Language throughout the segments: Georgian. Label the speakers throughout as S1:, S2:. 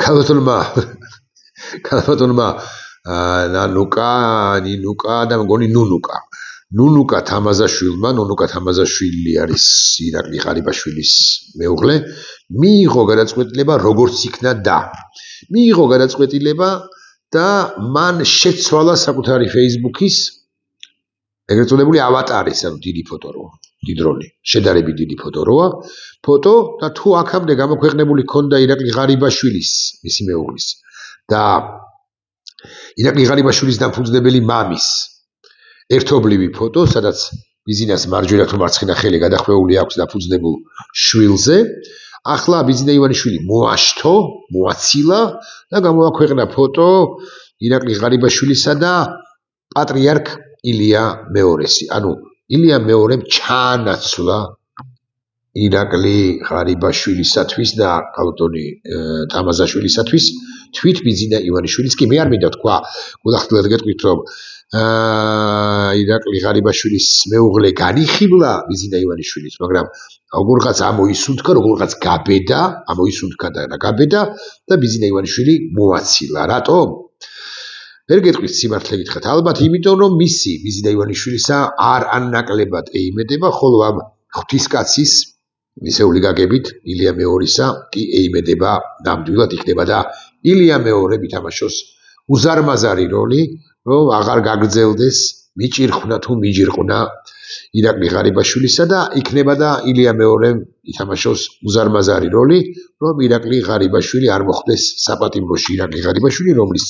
S1: ქალბატონმა ნინუკა და მგონი ნუნუკა თამაზაშვილმა, ნუნუკა თამაზაშვილი არის ირაკლი ღარიბაშვილის მეუღლე, მიიღო გადაწყვეტილება როგორც იქნა და მიიღო გადაწყვეტილება და მან შეცვალა საკუთარი Facebook-ის ეგრეთ წოდებული ავატარის, ანუ დიდი ფოტო როა, დიდრონი, შედარებით დიდი ფოტო როა, ფოტო და თუ აქამდე გამოქვეყნებული ქონდა ირაკლი ღარიბაშვილის, მისი მეუღლის და ირაკლი ღარიბაშვილის დამფუძნებელი მამის ერთობლივი ფოტო, სადაც ბიზინას მარჯვენა თუ მარცხენა ხელი გადახვეული აქვს დაფუძნებულ შვილზე. ახლა ბიზინა ივანიშვილი მოაშთო, მოაცილა და გამოაქვეყნა ფოტო ირაკლი ღარიბაშვილისა და პატრიარქ ილია მეორესი. ანუ ილია მეორემ ჩაანაცვლა ირაკლი ღარიბაშვილისათვის და ქალბატონი თამაზაშვილისათვის თვით ბიზინა ივანიშვილის კი მე არ მინდა თქვა, გულახდილად გეტყვით რომ ირაკლი ღარიბაშვილის მეუღლე განიხიბლა ბიზინა ივანიშვილის, მაგრამ როგორღაც ამოისუნთქა, როგორღაც გაბედა, ამოისუნთქა და გაბედა და ბიზინა ივანიშვილი მოაცილა. რატომ? ვერ გეტყვით სიმართლე გითხრათ, ალბათ იმიტომ რომ მისი ბიზინა ივანიშვილისა არ ანაკლებად ეიმედება, ხოლო ამ ღვთისკაცის ისეული გაგებით ილია მეორისა კი ეიმედება ნამდვილად იქნება და ილია მეორე ითამაშოს უზარმაზარი როლი, რომ აღარ გაგრძელდეს მიჭირხნა თუ მიჯირყნა ირაკლი ღარიბაშვილისა და იქნება და ილია მეორემ ითამაშოს უზარმაზარი როლი, რომ ირაკლი ღარიბაშვილი არ მოხვდეს საპატიმროში ირაკლი ღარიბაშვილი, რომლის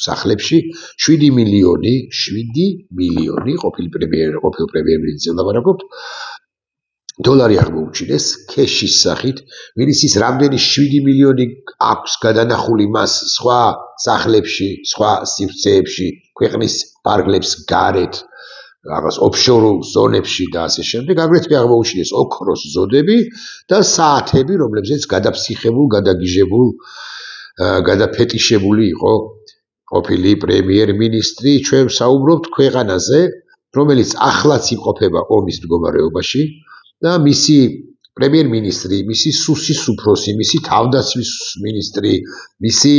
S1: სახლებში 7 მილიონი ყოფილ პრემიერ-მინისტრს ელაპარაკობთ დოლარი აღმოუჩინეს ქეშის სახით, ვინც ის რამდენი 7 მილიონი აქვს გადანახული მას სხვა სახლებში, სხვა სივრცეებში, ქვეყნის პარკლებს გარეთ, რაღაც ოფშორულ ზონებში და ასე შემდეგ, აგრეთვე აღმოუჩინეს ოქროს ზოდები და საათები, რომლებზეც გადაფსიხებულ, გადაგიჟებულ, გადაფეტიშებული იყო ყოფილი პრემიერ-მინისტრი. ჩვენ საუბრობთ ქვეყანაზე, რომელიც ახლაც იმყოფება ომის მდგომარეობაში და მისი პრემიერ-მინისტრი, მისი სუსის უფროსი, მისი თავდაცვის მინისტრი, მისი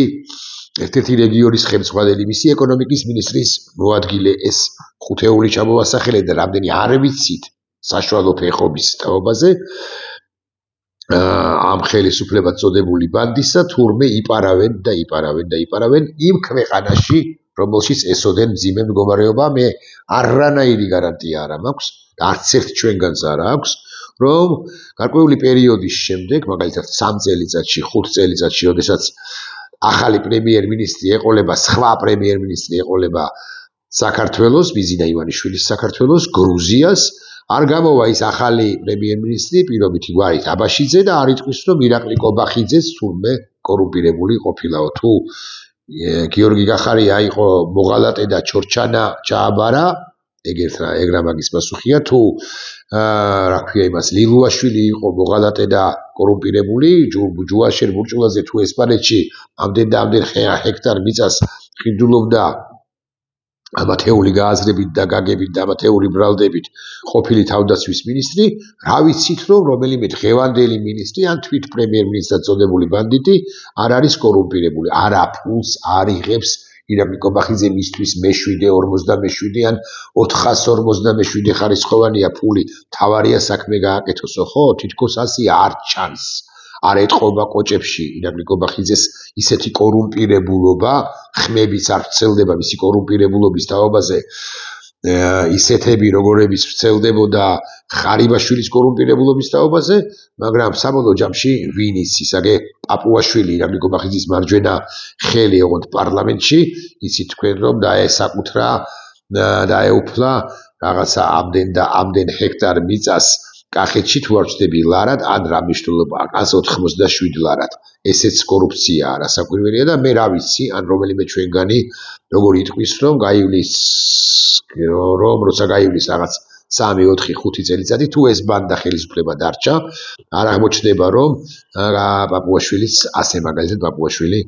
S1: ერთ-ერთი რეგიონის ხელმძღვანელი, მისი ეკონომიკის მინისტრის მოადგილე ეს ხუთეული ჩამოვასახელე და რამდენი არ ვიცით საშუალო ფეხობის თაობაზე ამ ხელისუფლებად წოდებული ბანდისა თურმე იპარავენ იმ ქვეყანაში, რომელშიც ესოდენ მძიმე მდგომარეობა. მე არანაირი გარანტია არ მაქვს, არც ერთ ჩვენგანს არ აქვს, რომ გარკვეული პერიოდის შემდეგ, მაგალითად 3 წელიწადში, 5 წელიწადში, როდესაც ახალი პრემიერ-მინისტრი ეყოლება, სხვა პრემიერ-მინისტრი ეყოლება საქართველოს, ბიზინა ივანიშვილის საქართველოს, გრუზიას, არ გამოვა ის ახალი პრემიერ-მინისტრი პირობითი გვარით აბაშიძე და არ იტყვის რომ ირაკლი კობახიძეც თურმე კორუმპირებული ყოფილაო. თუ გიორგი გახარია იყო მოღალატე და ჩორჩანა ჩააბარა, ეგ რა მაგის პასუხია, თუ რა ქვია იმას ლილუაშვილი იყო მოღალატე და კორუმპირებული, ჯუაშერ ბურჭულაძე თუ ესპანეთში ამდენ და ამდენ ჰექტარ მიწას ყიდულობდა ამათეული გააზრებით და გაგებით და ამათეული ბრალდებით ყოფილი თავდაცვის მინისტრი, რა ვიცით რომ რომელიმე დღევანდელი მინისტრი ან თვით პრემიერ-მინისტრად წოდებული ბანდიტი არ არის კორუმპირებული, არა ფულს არ იღებს ირაკლი კობახიძე მისთვის მე-7.57 ან 457 ხარისხოვანია ფული, თავარია საქმე გააკეთოსო, ხო, თითქოს ასე არ ჩანს. არ ეთყობა კოჭებში ირაკლი კობახიძეს ისეთი კორუმპირებულობა, ხმებიც არ ვრცელდება მისი კორუმპირებულობის თაობაზე, ისეთები როგორებიც ვრცელდებოდა ღარიბაშვილის კორუმპირებულობის თაობაზე, მაგრამ საბოლოო ჯამში ვინ იცის, აგე პაპუაშვილი ირაკლი კობახიძის მარჯვენა ხელი ოღონდ პარლამენტში, იცით თქვენ რომ დაესაკუთრა, დაეუფლა რაღაცა ამდენ ჰექტარ მიწას კახეთში თუ არ ვწდები ლარად, ან რა მნიშვნელობა აქვს 187 ლარად. ესეც კორუფციაა, რასაკვირველია და მე რა ვიცი, ან რომელიმე ჩვენგანი როგორ იტყვის რომ როცა გაივლის რაღაც 3-4-5 წელიწადი თუ ეს ბანდა ხელისუფლება დარჩა, არ აღმოჩნდება რომ პაპუაშვილიც ასე მაგალითად პაპუაშვილი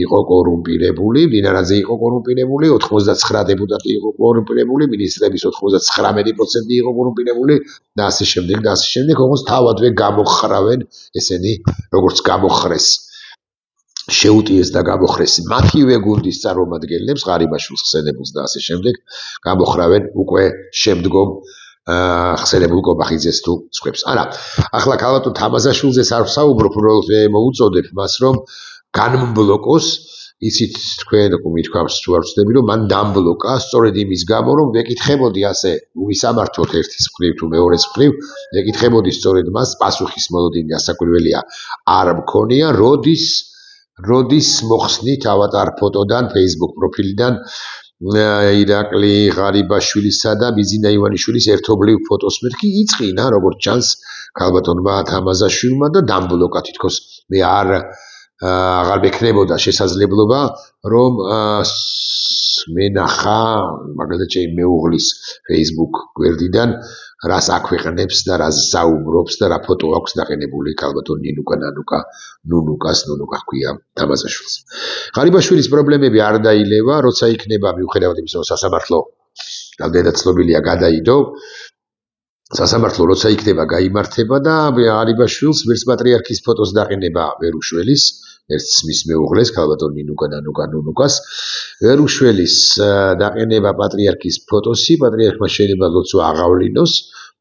S1: იყო კორუმპირებული, დინარაძე იყო კორუმპირებული, 99 დეპუტატი იყო კორუმპირებული, მინისტრების 99% იყო კორუმპირებული და ასე შემდეგ და ასე შემდეგ, όμως თავადვე გამოხრავენ ესენი როგორც გამოხრეს შეუტიეს და გამოხრეს მათივე გუნდის წარმომადგენლებს, ღარიბაშვილს, ხსენებულს და ასე შემდეგ, გამოხრავენ უკვე შემდგომ ხსენებულ კობახიძეს თუ სხვებს. არა, ახლა ქალბატონ თამაზაშვილზე არ ვსაუბრობ, უბრალოდ მოუწოდებ მას, რომ განმბლოკოს, იცით თქვენ მithქვამს თუ არ ვცდები, რომ მან დამბლოკა სწორედ იმის გამო, რომ ვეკითხებოდი ასე ვისამართლოთ ერთის მხრივ თუ მეორეს მხრივ, ვეკითხებოდი სწორედ მას პასუხის მოლოდინი ასაკვირველია არ მქონია, როდის მოხსნით ავატარ ფოტოდან Facebook პროფილიდან ირაკლი ღარიბაშვილისა და ბიზინა ივანიშვილის ერთობლივ ფოტოს მეთქი იწყინა როგორც ჩანს ქალბატონმა თამაზაშვილმა და დამბლოკა თითქოს მე აღარ მექნებოდა შესაძლებლობა რომ მენახა მაგალითად ჩემი მეუღლის Facebook გვერდიდან რას აქვეყნებს და რას საუბრობს და რა ფოტო აქვს დაყენებული ქალბატონ ნუნუკას ჰქვია თამაზაშვილს. ღარიბაშვილის პრობლემები არ დაილევა, როცა იქნება მიუხედავად იმისა, რომ სასამართლო რამდენად ცნობილია გადაიდო, სასამართლო როცა იქნება გაიმართება და ღარიბაშვილს ვერც პატრიარქის ფოტოს დაყენება ვერ უშველის, ერთს მის მეუღლეს ქალბატონ ნუნუკას ვერ უშველის დაყენება პატრიარქის ფოტოსი, პატრიარქმა შეიძლება ლოცვა აღავლინოს,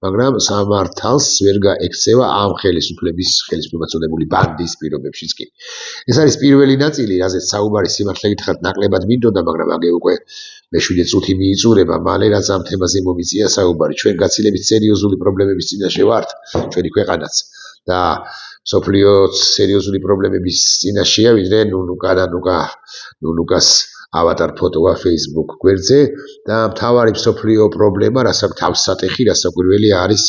S1: მაგრამ სამართალს ვერ გაექცევა ამ ხელისუფლების ხელისუფლებაცოდებული ბანდის პირობებშიც კი. ეს არის პირველი ნაწილი, რაზეც საუბარი სიმართლე გითხრათ ნაკლებად მინდოდა, მაგრამ აგე უკვე მე-7 წუთი მიიწურება, მალე რაც ამ თემაზე მომიწია საუბარი. ჩვენ გაცილებით სერიოზული პრობლემების წინაშე ვართ, ჩვენი ქვეყანაც და სოფლიოც სერიოზული პრობლემების წინაშეა, ვიდრე ნუნუკას ავატარ ფოტოა Facebook გვერდზე და მთავარი სოფლიო პრობლემა, რასაც თავსატეხი, რასაკვირველია არის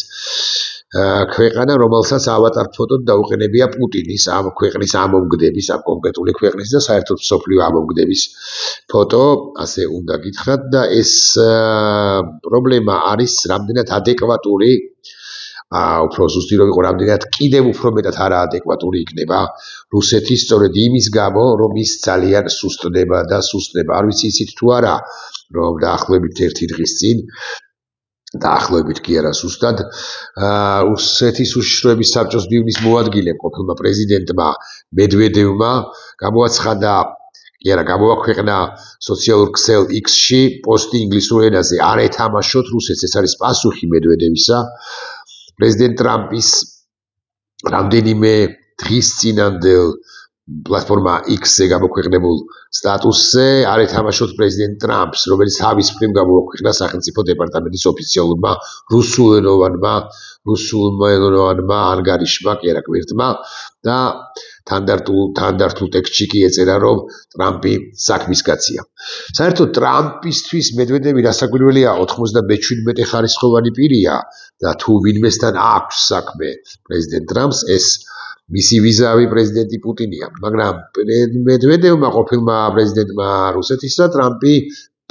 S1: ქვეყანა, რომელსაც ავატარ ფოტოდ დაუყენებია პუტინის, ამ ქვეყნის ამომგდების, ამ კონკრეტული ქვეყნის და საერთოდ სოფლიო ამომგდების ფოტო, ასე უნდა გითხრათ და ეს პრობლემა არის რამდენად ადეკვატური უფრო ზუსტი რომ იყო რამდენად კიდევ უფრო მეტად არაადეკვატური იქნება რუსეთი სწორედ იმის გამო, რომ ის ძალიან სუსტდება. არ ვიცი იცით თუ არა, რომ დაახლოებით 1 დღის წინ დაახლოებით კი არა სუსტად რუსეთის უშიშროების საბჭოს ბიურის მოადგილემ ყოფილმა პრეზიდენტმა მედვედევმა გამოაქვეყნა სოციალურ ქსელ X-ში პოსტი ინგლისურ ენაზე არ ეთამაშოთ რუსეთს, ეს არის პასუხი მედვედევის პრეზიდენტ ტრამპის რამდენიმე დღის წინანდელ პლატფორმა X-ზე გამოქვეყნებულ სტატუსზე არ ეთამაშოთ პრეზიდენტ ტრამპს, რომელიც თავის მხრივ გამოაქვეყნა სახელმწიფო დეპარტამენტის ოფიციალურმა რუსულენოვანმა ანგარიშმა, კი არა გვერდმა და თანდართულ ტექსტში კი ეწერა, რომ ტრამპი საქმის კაცია. საერთოდ ტრამპისთვის მედვედევი რასაკვირველია 97 ხარისხოვანი პირია და თუ ვინმესთან აქვს საქმე პრეზიდენტ ტრამპს, ეს მისი ვიზავი პრეზიდენტი პუტინია, მაგრამ მედვედევმა ყოფილმა პრეზიდენტმა რუსეთისა ტრამპი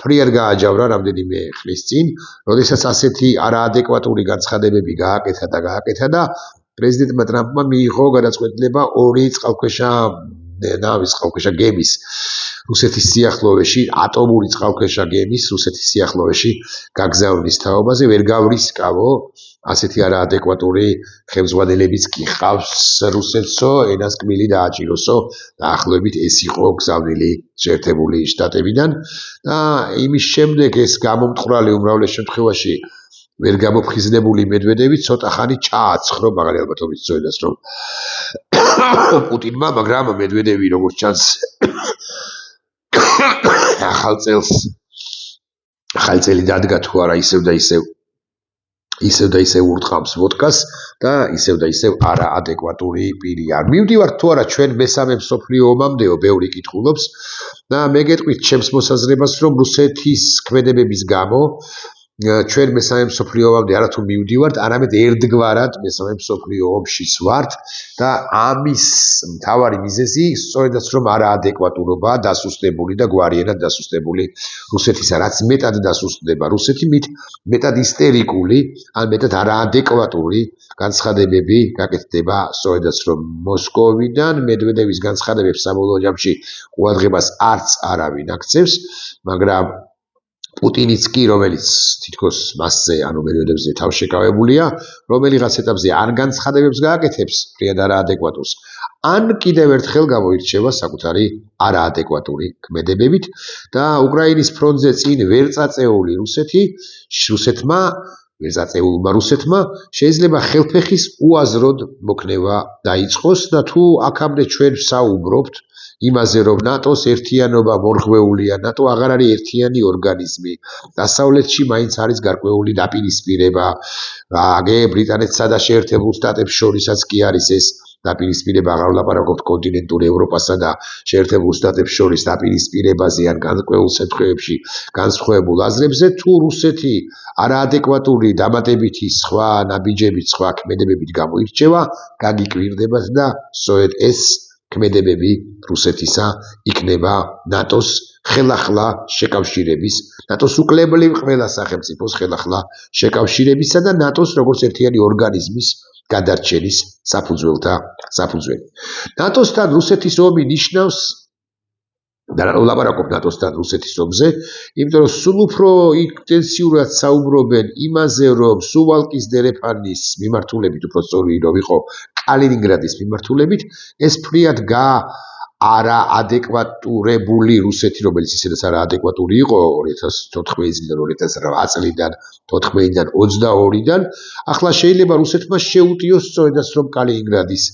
S1: ფრიად გააჯავრა რამდენიმე ხნის წინ, როდესაც ასეთი არაადეკვატური განცხადებები გააკეთა და პრეზიდენტმა ტრამპმა მიიღო გადაწყვეტილება 2 წყალქვეშა გემის რუსეთის სიახლოვეში, ატომური წყალქვეშა გემის რუსეთის სიახლოვეში გაგზავნის თაობაზე, ვერ გავრისკავო ასეთი არაადეკვატური ხელმძღვანელებიც კი ყავს რუსეთსო, ენას კბილი დააჭიროსო, დაახლოებით ეს იყო გზავნილი შეერთებული შტატებიდან და იმის შემდეგ ეს გამომტყვრალი უმრავლეს შემთხვევაში ვერ გამოფხიზნებული მედვედევი ცოტა ხანი ჩააცხრო, მაგარი ალბათობით სწორედაც რომ პუტინმა, მაგრამ მედვედევი როგორც ჩანს ახალწელი დადგა თუ არა ისევ და ისევ ურტყამს ვოდკას და ისევ და ისევ არაადეკვატური პირია. მივდივართ თუ არა ჩვენ მესამე მსოფლიო ომამდეო, ბევრი კითხულობს და მე გეტყვით ჩემს მოსაზრებას, რომ რუსეთის ქმედებების გამო ჩვენ მესამე მსოფლიო ომამდე არათუ მივდივართ, არამედ ერთგვარად მესამე მსოფლიო ომშიც ვართ და ამის მთავარი მიზეზი სწორედაც რომ არაადეკვატურობა, დასუსტებული და გვარიანად დასუსტებული რუსეთისა, რაც მეტად დასუსტდება რუსეთი, მით მეტად ისტერიკული, ან მეტად არაადეკვატური განცხადებები გაკეთდება სწორედაც რომ მოსკოვიდან მედვედევის განცხადებებს საბოლოო ჯამში ყურადღებას არც არავინ აქცევს, მაგრამ პუტინიც კი, რომელიც თითქოს მასზე, ანუ მედვედევზე თავშეკავებულია, რომელიღაც ეტაპზე ან განცხადებებს გააკეთებს ფრიად არაადეკვატურს, ან კიდევ ერთხელ გამოირჩევა საკუთარი არაადეკვატური ქმედებებით და უკრაინის ფრონტზე წინ ვერ წაწეული რუსეთმა შეიძლება ხელფეხის უაზროდ მოქნევა დაიწყოს და თუ აქამდე ჩვენ ვსაუბრობთ იმაზე, რომ ნატოს ერთიანობა მორღვეულია, ნატო აღარ არის ერთიანი ორგანიზმი, დასავლეთში მაინც არის გარკვეული დაპირისპირება, ბრიტანეთსა და შეერთებულ შტატებს შორისაც კი არის ეს დაპირისპირება, აღარ ვლაპარაკობთ კონტინენტურ ევროპასა და შეერთებულ შტატებს შორის დაპირისპირებაზე ან განსხვავებულ შემთხვევებში განსხვავებულ აზრებზე, თუ რუსეთი არაადეკვატური დამატებითი სხვა ნაბიჯებით, სხვა ქმედებებით გამოირჩევა, გაგიკვირდებათ და სწორედ ეს ქმედებები რუსეთისა იქნება ნატოს ხელახლა შეკავშირების, ნატოს უკლებლივ ყველა სახელმწიფოს ხელახლა შეკავშირებისა და ნატოს როგორც ერთიანი ორგანიზმის გადარჩენის საფუძველი. ნატოსთან რუსეთის ომი ნიშნავს და ვლაპარაკობ ნატოსთან რუსეთის ომზე, იმიტომ რომ სულ უფრო ინტენსიურად საუბრობენ იმაზე, რომ სუვალკის დერეფანის მიმართულებით, უფრო სწორი რომ იყო კალინინგრადის მიმართულებით, ეს ფრიად არაადეკვატურებული რუსეთი, რომელიც ისედაც არაადეკვატური იყო 2014 წლიდან 2008 წლიდან 14-დან 22-დან, ახლა შეიძლება რუსეთმა შეუტიოს სწორედაც რომ კალინინგრადის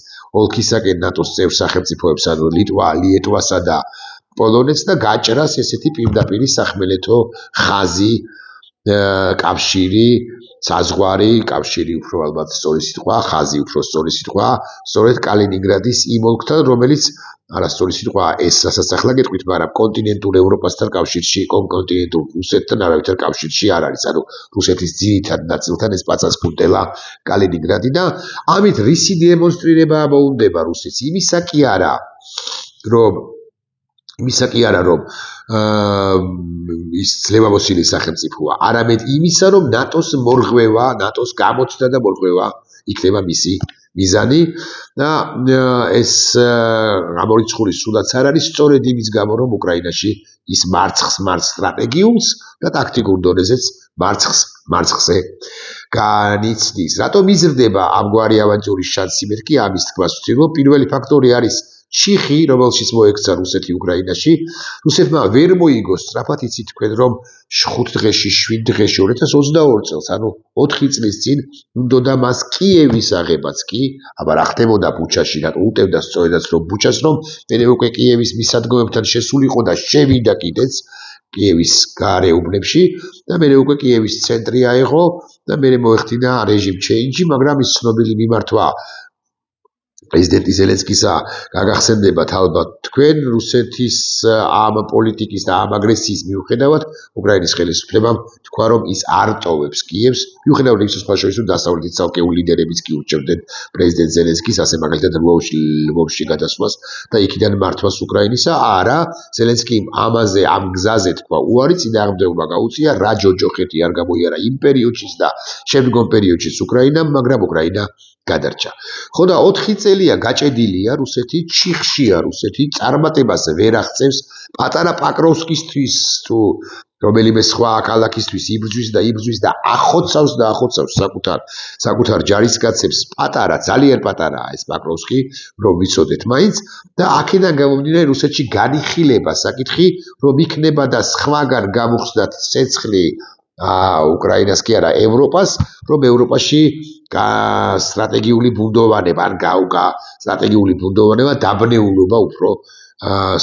S1: ოლქისაკენ ნატოს წევრ სახელმწიფოებს, ანუ ლიეტვასა და პოლონეთს და გაჭრას ესეთი პირდაპირი სახმელეთო ხაზი, კავშირი, საზღვარი, კავშირი უფრო ალბათ სწორი სიტყვა, ხაზი უფრო სწორი სიტყვა, სწორედ კალინინგრადის იმ ოლქთან, რომელიც არასწორი სიტყვა ეს, რასაც ახლა გეტყვით, მაგრამ კონტინენტურ ევროპასთან კავშირში, კონტინენტურ რუსეთთან არავითარ კავშირში არ არის, ანუ რუსეთის ძირითად ნაწილთან ეს პაცაცკუნტელა კალინინგრადი და ამით რისი დემონსტრირება მოუნდება რუსეთს? იმისა კი არა, რომ ის ძლევამოსილი სახელმწიფოა, არამედ იმისა, რომ ნატოს მორღვევა, ნატოს გამოცდა და მორღვევა იქნება მისი მიზანი და ეს გამორიცხული სულაც არ არის სწორედ იმის გამო, რომ უკრაინაში ის მარცხს სტრატეგიულს და ტაქტიკურ დონეზეც მარცხზე განიცდის. რატომ იზრდება ამგვარი ავანტურის შანსი? მე კი ამის თქმას ვცდილობ. პირველი ფაქტორი არის ჩიხი, რომელშიც მოექცა რუსეთი უკრაინაში. რუსეთმა ვერ მოიგო სწრაფად, იცით თქვენ, რომ 5 დღეში, 7 დღეში 2022 წელს, ანუ 4 წლის წინ უნდოდა მას კიევის აღებაც კი, აბა რა ხდებოდა ბუჩაში, რატო უტევდა სწორედაც რომ ბუჩას, რომ მე უკვე კიევის მისადგომებთან შესულიყო და შევიდა კიდეც კიევის გარე უბნებში და მე უკვე კიევის ცენტრი აიღო და მე მოეხდინა რეჟიმ ჩეინჯი, მაგრამ ის ცნობილი მიმართვა პრეზიდენტი ზელენსკისა გაგახსენდებათ ალბათ თქვენ რუსეთის ამ პოლიტიკის და ამ აგრესიის მიუხედავად უკრაინის ხელისუფლებამ თქვა რომ ის არ ტოვებს კიევს მიუხედავად იმისა სხვა შორის რომ დასავლეთის ცალკეულ ლიდერებიც კი ურჩევდნენ პრეზიდენტ ზელენსკის ასე მაგალითად ლვოვში გადასვლას და იქიდან მართვას უკრაინისა არა ზელენსკიმ ამ გზაზე თქვა უარი წინააღმდეგობა გაუწია რა ჯოჯოხეთი არ გამოიარა იმ პერიოდშიც და შემდგომ პერიოდშიც უკრაინამ მაგრამ უკრაინა გადარჩა. ხო და 4 წელია გაჭედილია რუსეთი, ჩიხშია რუსეთი, წარმატებას ვერ აღწევს პატარა პაკროვსკისთვის თუ რომელიმე სხვა ქალაქისთვის იბრძვის და ახოცავს საკუთარ ჯარისკაცებს პატარა, ძალიან პატარაა ეს პაკროვსკი, რომ ვიცოდეთ მაინც და აქედან გამომდინარე რუსეთში განიხილება საკითხი, რომ იქნება და სხვაგან გამუხსნათ ცეცხლი უკრაინას კი არა ევროპას, რომ ევროპაში სტრატეგიული ბუნდოვანება ან სტრატეგიული ბუნდოვანება დაბნეულობა უფრო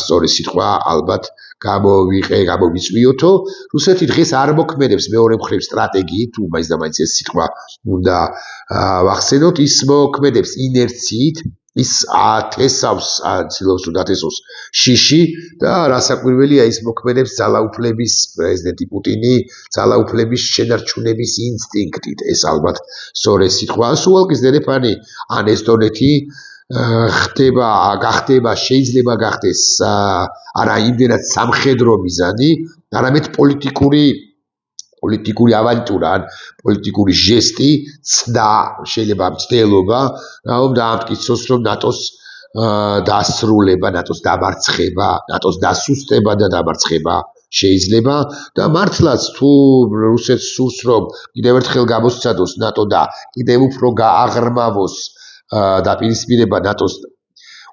S1: სწორი სიტყვა ალბათ გამოვიწვიოთო. რუსეთი დღეს არ მოქმედებს მეორე მხრივ სტრატეგიით, თუ მაინც და მაინც ეს სიტყვა უნდა ვახსენოთ, ის მოქმედებს ინერციით, ის ათესავს, ცდილობს რომ დათესოს შიში და რასაკვირველია ის მოქმედებს ძალაუფლების პრეზიდენტი პუტინი, ძალაუფლების შენარჩუნების ინსტინქტით. ეს ალბათ სწორი სიტყვა. სუვალკის დერეფანი ან ესტონეთი გახდება, შეიძლება გახდეს არა იმდენად სამხედრო მიზანი, არამედ პოლიტიკური ავანტურა ან პოლიტიკური ჟესტი, ცდა, შეიძლება მცდელობა, რომ დაამტკიცოს, რომ ნატოს დასრულება, ნატოს დამარცხება, ნატოს დასუსტება და დამარცხება შეიძლება და მართლაც თუ რუსეთს სურს, რომ კიდევ ერთხელ გამოსცადოს ნატო და კიდევ უფრო გააღრმავოს დაპირისპირება ნატოს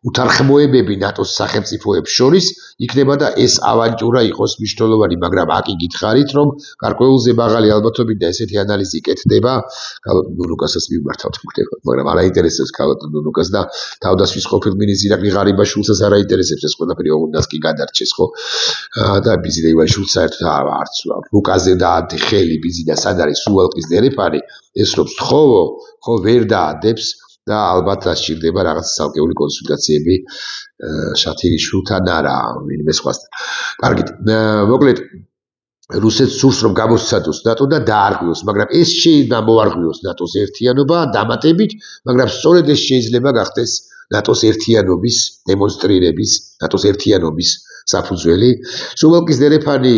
S1: უთანხმოებები ნატოს სახელმწიფოებს შორის იქნება და ეს ავანტურა იყოს მნიშვნელოვანი, მაგრამ აკი გითხარით, რომ გარკვეულზე მაღალი ალბათობით და ესეთი ანალიზი კეთდება, ქალბატონ ნუნუკასაც მიმართავთ მოხდება, მაგრამ არ აინტერესებს ქალბატონ ნუნუკას და თავდასხმის ყოფილ მინისტრი ღარიბაშვილსაც არ აინტერესებს ეს ყველაფერი, ოღონდ კი გადარჩეს, ხო? და ბიზნე ივანიშვილს საერთოდ არც ლუკაზე და ხელი ბიზნე სად არის სუვალკის დერეფარი, ეს რომ სთხოვო, ხო ვერ დაადებს და ალბათ დასჭირდება რაღაც ცალკეული კონსულტაციები შათირიშვილთან არა, ვინმე სხვასთან. კარგით, მოკლედ რუსეთს სურს რომ გამოსცადოს ნატო და დაარღვიოს, მაგრამ ეს შეიძლება მოარღვიოს ნატოს ერთიანობა დამატებით, მაგრამ სწორედ ეს შეიძლება გახდეს ნატოს ერთიანობის დემონსტრირების, ნატოს ერთიანობის საფუძველი. სუვალკის დერეფანი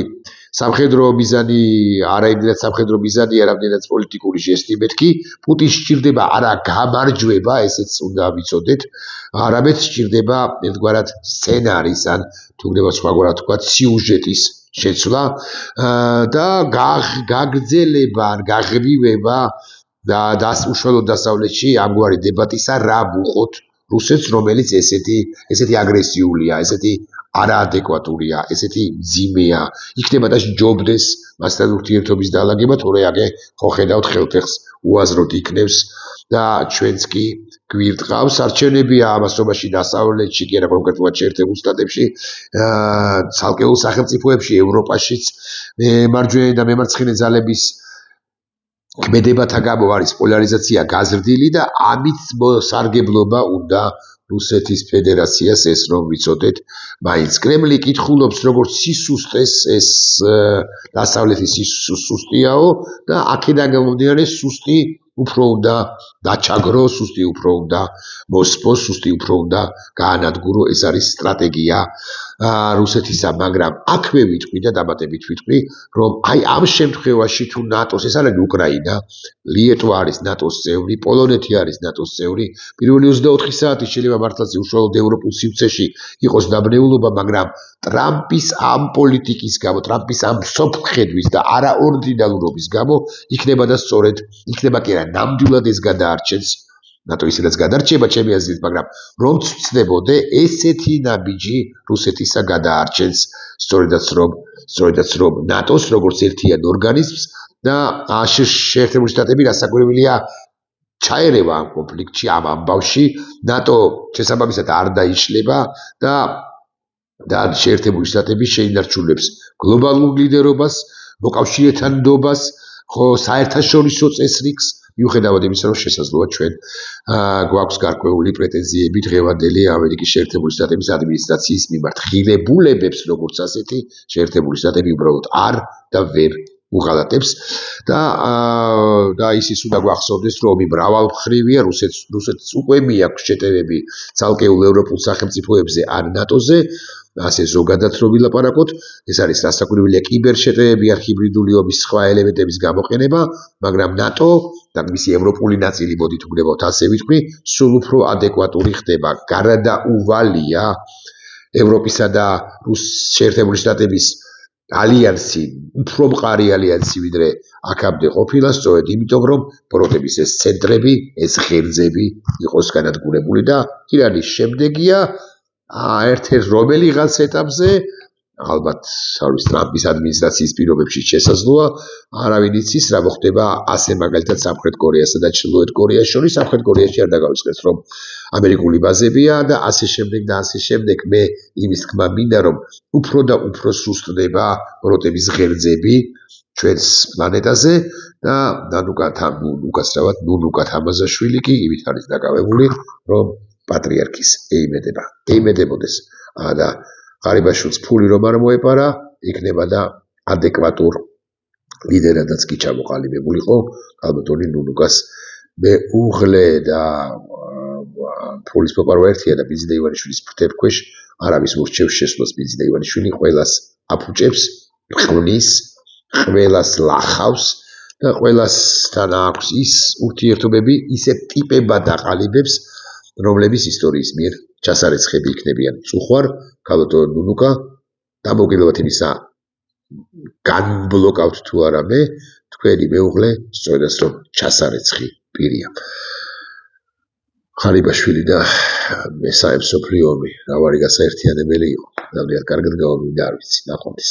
S1: სამხედრო მიზანი არა იმდენად სამხედრო მიზანია, რამდენად პოლიტიკური ჟესტი, მეთქი პუტინს სჭირდება არა გამარჯვება, ესეც უნდა ვიცოდეთ, არამედ სჭირდება ერთგვარად სცენარის ან თუ გნებავთ სხვაგვარად ვთქვათ, სიუჟეტის შეცვლა და გაგრძელება, გაღვივება და უშუალოდ დასავლეთში ამგვარი დებატისა რა ვუყოთ რუსეთს, რომელიც ესეთი აგრესიულია, ესეთი არაადეკვატურია, ესეთი მძიმეა, იქნება და ჯობდეს მასთან ურთიერთობის დაალაგება, თორე აგე ხო ხედავთ ხელფეხს უაზროდ იქნევს და ჩვენც კი გვირტყავს არჩევნებია ამასობაში დასავლეთში კი არა კონკრეტულად შეერთებულ შტატებში, ცალკეულ სახელმწიფოებში, ევროპაშიც მარჯვენა და მემარცხენე ძალების ქმედებათა გამო არის პოლარიზაცია გაზრდილი და ამით სარგებლობა უნდა რუსეთის ფედერაციას ეს რომ ვიცოდეთ, მაინც კრემლი კითხულობს როგორც სისუსტეს ეს დასავლეთის სუსტიაო და აქედან გამომდინარე სუსტი უფრო უნდა დაჩაგრო, სუსტი უფრო უნდა მოსპოს, სუსტი უფრო უნდა გაანადგურო, ეს არის სტრატეგია რუსეთისა, მაგრამ აქვე ვიტყვი და დამატებით ვიტყვი, რომ აი ამ შემთხვევაში თუ ნატოს, ეს არის უკრაინა, ლიეტვა არის ნატოს წევრი, პოლონეთი არის ნატოს წევრი, პირველი 24 საათი შეიძლება მართლაც უშუალოდ ევროპულ სივრცეში იყოს დაბნეულობა, მაგრამ ტრამპის ამ პოლიტიკის გამო, ტრამპის ამ სოფხედვის და არაორდინალურობის გამო იქნება და სწორედ იქნება კი არა, ნამდვილად ეს გადაარჩენს ნატო ისედაც გადარჩება ჩემი აზრით, მაგრამ რომ ვცდებოდე ესეთი ნაბიჯი რუსეთისა გადაარჩენს სწორედაც რომ ნატოს როგორც ერთიან ორგანიზმს და შეერთებული შტატები რასაკვირველია ჩაერევა ამ კონფლიქტში, ამ ამბავში, ნატო შესაბამისად არ დაიშლება და შეერთებული შტატები შეინარჩუნებს გლობალურ ლიდერობას, მოკავშირეთანდობას, ხო საერთაშორისო წესრიგს, მიუხედავად იმისა, რომ შესაძლოა ჩვენ გვაქვს გარკვეული პრეტენზიები დღევანდელი ამერიკის შეერთებული შტატების ადმინისტრაციის მიმართ. ღირებულებებს როგორც ასეთი შეერთებული შტატები უბრალოდ არ და ვერ უღალატებს და ისიც უნდა გვახსოვდეს, რომ მრავალმხრივია, რუსეთს უკვე მიაქვს შეტევები ცალკეულ ევროპულ სახელმწიფოებზე ან ნატოზე, ასე ზოგადად რომ ვილაპარაკოთ, ეს არის რასაკვირველია კიბერშეტევები, არქიბრიდული ომის სხვა ელემენტების გამოყენება, მაგრამ ნატო და მისი ევროპული ნაწილი, მოდით უგნებავთ ასე ვიტყვი, სულ უფრო ადეკვატური ხდება. გარდაუვალია ევროპისა და შეერთებული შტატების ალიანსი, უფრო მყარი ალიანსი, ვიდრე აქამდე ყოფილა, სწორედ იმიტომ, რომ პროტების ეს ცენტრები, ეს ღერძები იყოს განადგურებული და ირანის შემდეგია ერთ-ერთ რომელიღაც ეტაპზე, ალბათ ტრამპის ადმინისტრაციის პირობებში შესაძლოა, არავინ იცის რა მოხდება ასე მაგალითად სამხრეთ კორეასა და ჩრდილოეთ კორეას შორის, სამხრეთ კორეაში არ დაგავიწყდეს, რომ ამერიკული ბაზებია და ასე შემდეგ, მე იმის თქმა მინდა, რომ უფრო და უფრო სუსტდება პროტების ღერძები ჩვენს პლანეტაზე და უკაცრავად ნუნუკა თამაზაშვილი კი იმით არის დაკავებული, რომ პატრიარქის ეიმედებოდეს და ღარიბაშვილს ფული რომ არ მოეპარა, იქნება და ადეკვატურ ლიდერადაც კი ჩამოყალიბებულიყო ქალბატონი ნუნუკას მეუღლე და ფულის მოპარვა ერთია და ბიზნე ივანიშვილის ფრთებქვეშ არავის მორჩევს შესვლას ბიზნე ივანიშვილი ყველას აფუჭებს, ყმის, ყველას ლახავს და ყველასთან აქვს ის ურთიერთობები, ისე ტიპებად აყალიბებს, რომლების ისტორიის მიერ ჩასარეცხები იქნებიან. წუხვარ ქალბატონ ნუნუკა დამოუკიდებლად იმისა განბლოკავთ თუ არა მე, თქვენი მეუღლე სწორედაც რომ ჩასარეცხი პირია. ხარიბაშვილი და მესამე მსოფლიო ომი რა ვარი გასაერთიანებელი იყო. ძალიან კარგად გავამბობ და არ ვიცი, ნახვამდის.